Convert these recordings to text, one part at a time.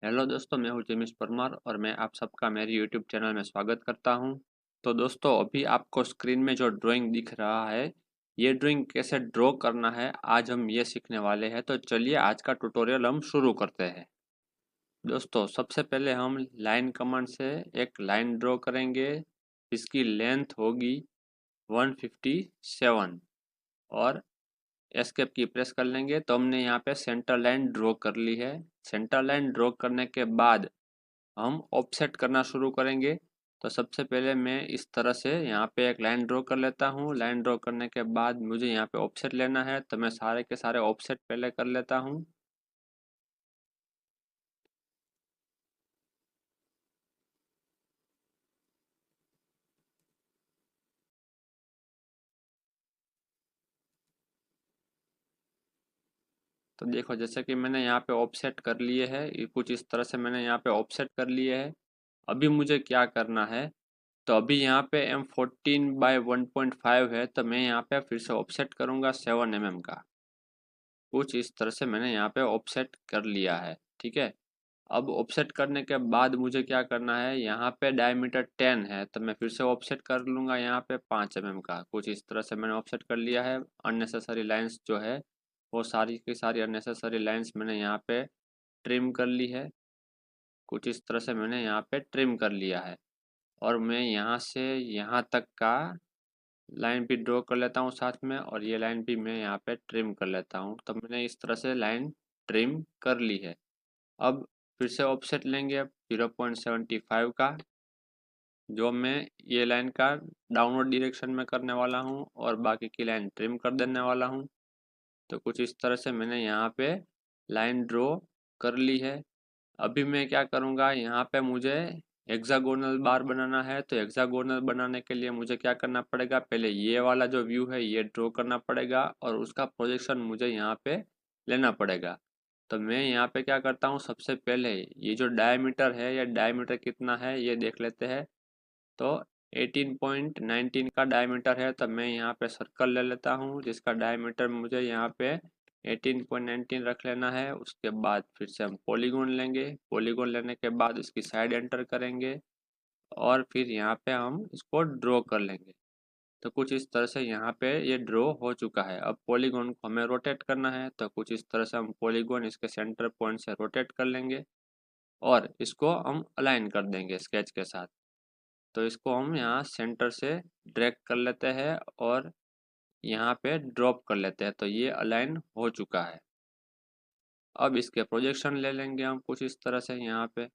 Hello दोस्तों, मैं हूं जिमिश परमार और मैं आप सबका मेरे यूट्यूब चैनल में स्वागत करता हूं। तो दोस्तों, अभी आपको स्क्रीन में जो ड्राइंग दिख रहा है, ये ड्राइंग कैसे ड्रॉ करना है आज हम ये सीखने वाले हैं। तो चलिए आज का ट्यूटोरियल हम शुरू करते हैं। दोस्तों, सबसे पहले हम लाइन कमांड से एक लाइन ड्रॉ करेंगे। इसकी लेंथ होगी 157 और एस्केप की प्रेस कर लेंगे तो हमने यहाँ पे सेंटर लाइन ड्रॉ कर ली है। सेंटर लाइन ड्रॉ करने के बाद हम ऑफसेट करना शुरू करेंगे। तो सबसे पहले मैं इस तरह से यहाँ पे एक लाइन ड्रॉ कर लेता हूँ। लाइन ड्रॉ करने के बाद मुझे यहाँ पे ऑफसेट लेना है, तो मैं सारे के सारे ऑफसेट पहले कर लेता हूँ। तो देखो, जैसे कि मैंने यहाँ पे ऑफसेट कर लिए है, ये कुछ इस तरह से मैंने यहाँ पे ऑफसेट कर लिए है। अभी मुझे क्या करना है, तो अभी यहाँ पे M14/1.5 है, तो मैं यहाँ पे फिर से ऑफसेट करूँगा 7 mm का। कुछ इस तरह से मैंने यहाँ पे ऑफसेट कर लिया है। ठीक है। अब ऑफसेट करने के बाद मुझे क्या करना है, यहाँ पे डायमीटर 10 है, तो मैं फिर से ऑफसेट कर लूँगा यहाँ पे 5 mm का। कुछ इस तरह से मैंने ऑफसेट कर लिया है। अननेसेसरी लाइंस जो है, वो सारी की सारी अननेसेसरी लाइंस मैंने यहाँ पे ट्रिम कर ली है। कुछ इस तरह से मैंने यहाँ पे ट्रिम कर लिया है। और मैं यहाँ से यहाँ तक का लाइन भी ड्रॉ कर लेता हूँ साथ में, और ये लाइन भी मैं यहाँ पे ट्रिम कर लेता हूँ। तो मैंने इस तरह से लाइन ट्रिम कर ली है। अब फिर से ऑफसेट लेंगे अब 0.75 का, जो मैं ये लाइन का डाउनवर्ड डायरेक्शन में करने वाला हूँ और बाकी की लाइन ट्रिम कर देने वाला हूँ। तो कुछ इस तरह से मैंने यहाँ पे लाइन ड्रॉ कर ली है। अभी मैं क्या करूँगा, यहाँ पे मुझे हेक्सागोनल बार बनाना है। तो हेक्सागोनल बनाने के लिए मुझे क्या करना पड़ेगा, पहले ये वाला जो व्यू है ये ड्रॉ करना पड़ेगा और उसका प्रोजेक्शन मुझे यहाँ पे लेना पड़ेगा। तो मैं यहाँ पे क्या करता हूँ, सबसे पहले ये जो डायमीटर है, ये डायमीटर कितना है ये देख लेते हैं। तो 18.19 का डायमीटर है, तो मैं यहाँ पे सर्कल ले लेता हूँ जिसका डायमीटर मुझे यहाँ पे 18.19 रख लेना है। उसके बाद फिर से हम पॉलीगॉन लेंगे। पॉलीगॉन लेने के बाद इसकी साइड एंटर करेंगे और फिर यहाँ पे हम इसको ड्रॉ कर लेंगे। तो कुछ इस तरह से यहाँ पे ये ड्रॉ हो चुका है। अब पॉलीगॉन को हमें रोटेट करना है, तो कुछ इस तरह से हम पॉलीगॉन इसके सेंटर पॉइंट से रोटेट कर लेंगे और इसको हम अलाइन कर देंगे स्केच के साथ। तो इसको हम यहाँ सेंटर से ड्रैग कर लेते हैं और यहाँ पे ड्रॉप कर लेते हैं। तो ये अलाइन हो चुका है। अब इसके प्रोजेक्शन ले लेंगे हम कुछ इस तरह से यहाँ पे।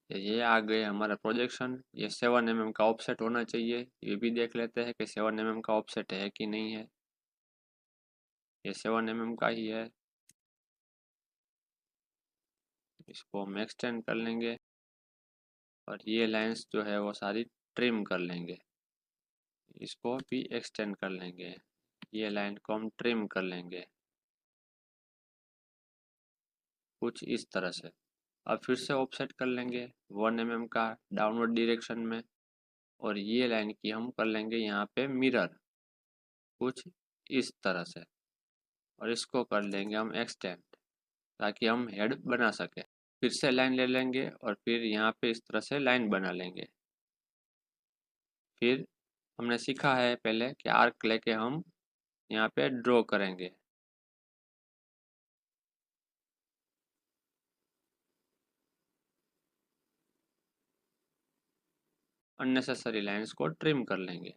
ये आ गए हमारा प्रोजेक्शन। ये 7 mm का ऑफसेट होना चाहिए। ये भी देख लेते हैं कि 7 mm का ऑफसेट है कि नहीं है। ये 7 mm का ही है। इसको हम एक्सटेंड कर लेंगे और ये लाइंस जो है वो सारी ट्रिम कर लेंगे। इसको भी एक्सटेंड कर लेंगे। ये लाइन को हम ट्रिम कर लेंगे कुछ इस तरह से। अब फिर से ऑफसेट कर लेंगे 1 mm का डाउनवर्ड डायरेक्शन में, और ये लाइन की हम कर लेंगे यहाँ पे मिरर कुछ इस तरह से, और इसको कर लेंगे हम एक्सटेंड ताकि हम हेड बना सके। फिर से लाइन ले लेंगे और फिर यहाँ पे इस तरह से लाइन बना लेंगे। फिर हमने सीखा है पहले कि आर्क लेके हम यहाँ पे ड्रॉ करेंगे। अननेसेसरी लाइंस को ट्रिम कर लेंगे।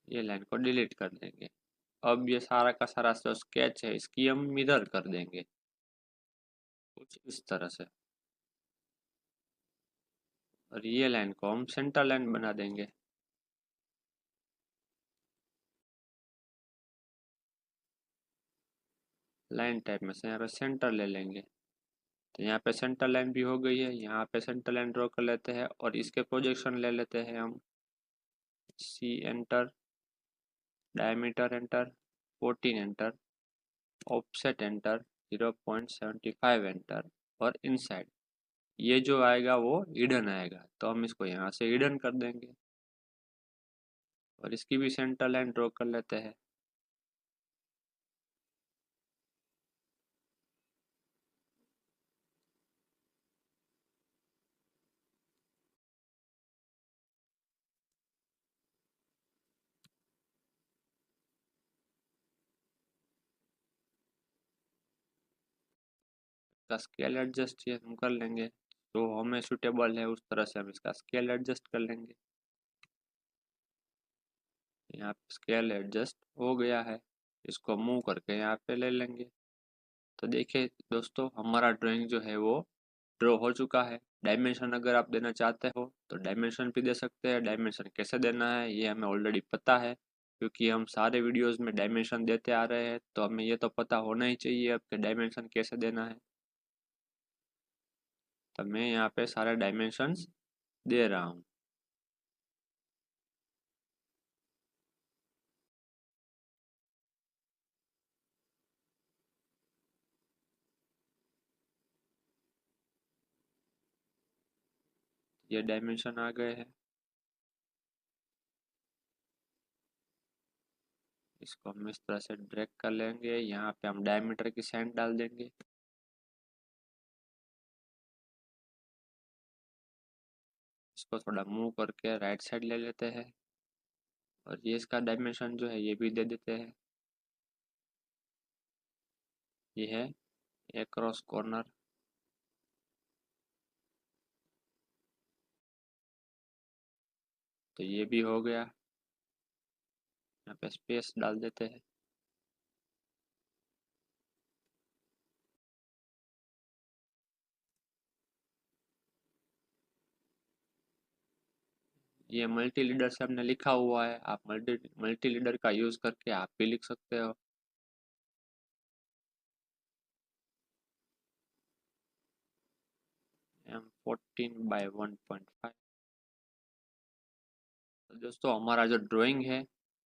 ये लाइन को डिलीट कर देंगे। अब ये सारा का सारा जो स्केच है इसकी हम मिरर कर देंगे कुछ इस तरह से, और ये लाइन को हम सेंटर लाइन बना देंगे। लाइन टाइप में से यहाँ पे सेंटर ले लेंगे। तो यहाँ पे सेंटर लाइन भी हो गई है। यहाँ पे सेंटर लाइन ड्रॉ कर लेते हैं और इसके प्रोजेक्शन ले लेते हैं हम। C enter, diameter enter, 14 enter, offset enter, 0.75 enter, और इनसाइड, ये जो आएगा वो हिडन आएगा, तो हम इसको यहाँ से हिडन कर देंगे और इसकी भी सेंटर लाइन ड्रॉ कर लेते हैं। इसका स्केल एडजस्ट ये हम कर लेंगे, जो हमें सूटेबल है उस तरह से हम इसका स्केल एडजस्ट कर लेंगे। यहाँ पे स्केल एडजस्ट हो गया है, इसको मूव करके यहाँ पे ले लेंगे। तो देखिए दोस्तों, हमारा ड्राइंग जो है वो ड्रॉ हो चुका है। डायमेंशन अगर आप देना चाहते हो तो डायमेंशन भी दे सकते हैं। डायमेंशन कैसे देना है ये हमें ऑलरेडी पता है, क्योंकि हम सारे वीडियोस में डायमेंशन देते आ रहे हैं, तो हमें ये तो पता होना ही चाहिए अब कि डायमेंशन कैसे देना है। तो मैं यहाँ पे सारे डायमेंशंस दे रहा हूँ। ये डायमेंशन आ गए हैं, इसको हम इस तरह से ड्रैग कर लेंगे। यहाँ पे हम डायमीटर की सेंट डाल देंगे। इसको थोड़ा मूव करके राइट साइड ले लेते हैं और ये इसका डायमेंशन जो है ये भी दे देते हैं। ये है एक क्रॉस कॉर्नर। तो ये भी हो गया। यहाँ पे स्पेस डाल देते हैं। ये मल्टी लीडर से हमने लिखा हुआ है, आप मल्टी लीडर का यूज करके आप भी लिख सकते हो। M14/1.5। तो दोस्तों, हमारा जो ड्राइंग है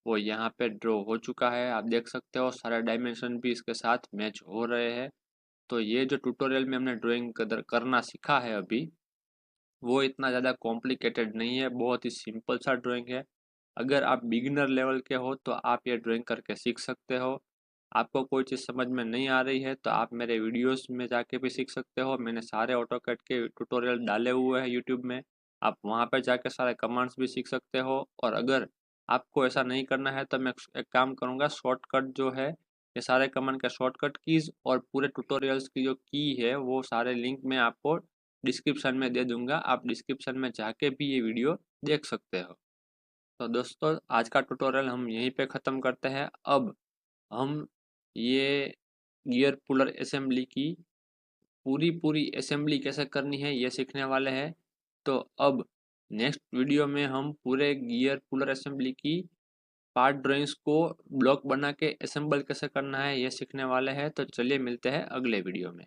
वो यहाँ पे ड्रॉ हो चुका है। आप देख सकते हो सारे डायमेंशन भी इसके साथ मैच हो रहे हैं। तो ये जो ट्यूटोरियल में हमने ड्राइंग करना सीखा है अभी, वो इतना ज़्यादा कॉम्प्लिकेटेड नहीं है, बहुत ही सिंपल सा ड्राइंग है। अगर आप बिगिनर लेवल के हो तो आप ये ड्राइंग करके सीख सकते हो। आपको कोई चीज़ समझ में नहीं आ रही है तो आप मेरे वीडियोस में जाके भी सीख सकते हो। मैंने सारे ऑटोकैड के ट्यूटोरियल डाले हुए हैं यूट्यूब में, आप वहाँ पर जाके सारे कमांड्स भी सीख सकते हो। और अगर आपको ऐसा नहीं करना है तो मैं एक काम करूँगा, शॉर्टकट जो है, ये सारे कमांड का शॉर्टकट कीज़ और पूरे ट्यूटोरियल्स की जो की है वो सारे लिंक मैं आपको डिस्क्रिप्शन में दे दूंगा। आप डिस्क्रिप्शन में जाके भी ये वीडियो देख सकते हो। तो दोस्तों, आज का ट्यूटोरियल हम यहीं पे ख़त्म करते हैं। अब हम ये गियर पुलर असेंबली की पूरी पूरी असेंबली कैसे करनी है ये सीखने वाले हैं। तो अब नेक्स्ट वीडियो में हम पूरे गियर पुलर असेंबली की पार्ट ड्राइंग्स को ब्लॉक बना के असेंबल कैसे करना है ये सीखने वाले हैं। तो चलिए मिलते हैं अगले वीडियो में।